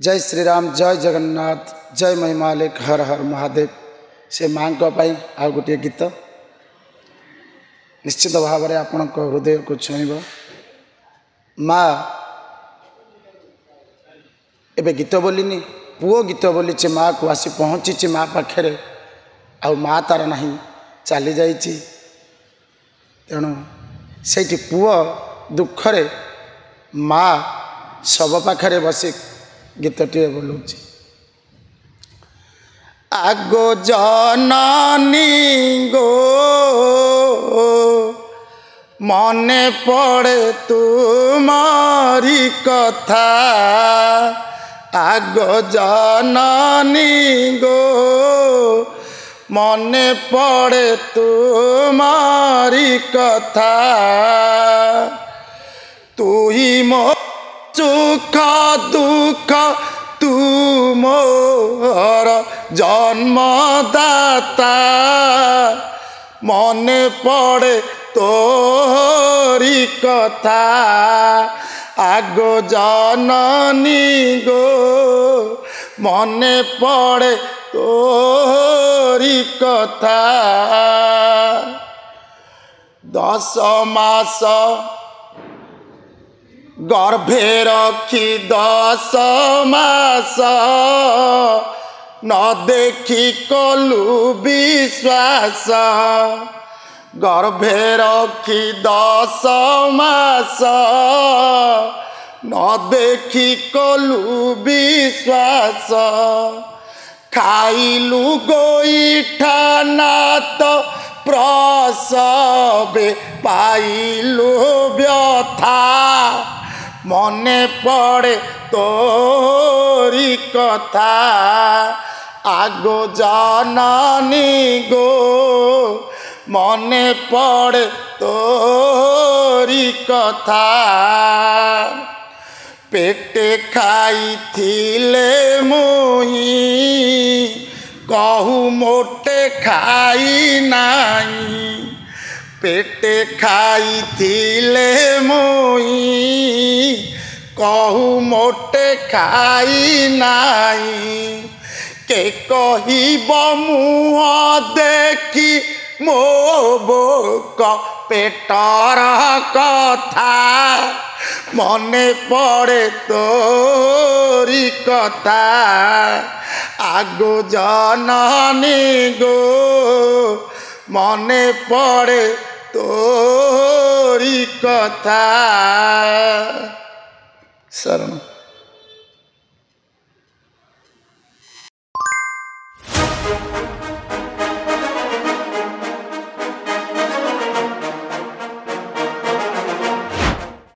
जय श्री राम, जय जगन्नाथ, जय महिमालिक, हर हर महादेव। से माँ आ गोटे गीत निश्चित भाव में आपण हृदय को छुईब। माँ एबे गीत बोलिनी, पुओ गीत बोली माँ को आसी पहुँची माँ पाखे आ माँ तार ना चली जा। तेणु से पुओ दुखरे माँ सब पाखे बसी गीतटे बोलूँ। आगो जननी गो मने पड़े तुम्हारी कथा। आगो जननी गो मने पड़े तुम्हारी कथा। तू ही मो सुख दुख तू मोर जन्मदाता। मने पड़े तोरी कथा। आगो जननी गो मने पड़े तोरी कथा। 10 मास गर्भे रखी 10 मास न देखी कलु विश्वास। गर्भे रखी 10 मास न देखी कलु विश्वास। खाइलु गोईठा नात प्रसवे पाइलु व्यथा। मने पड़े तोरी कथा। आगो जननी गो मने पड़े तोरी कथा। पेटे खाई थिले मुही कहू मोटे खाई नाही। पेटे खाई थिले मुही कहू मोटे खाई नाही। के कहिब मुँह देखी मो बोक पेटर कथा। मने पड़े तोरी कथा। आगो जननी गो मने पड़े तोरी कथा। शरण।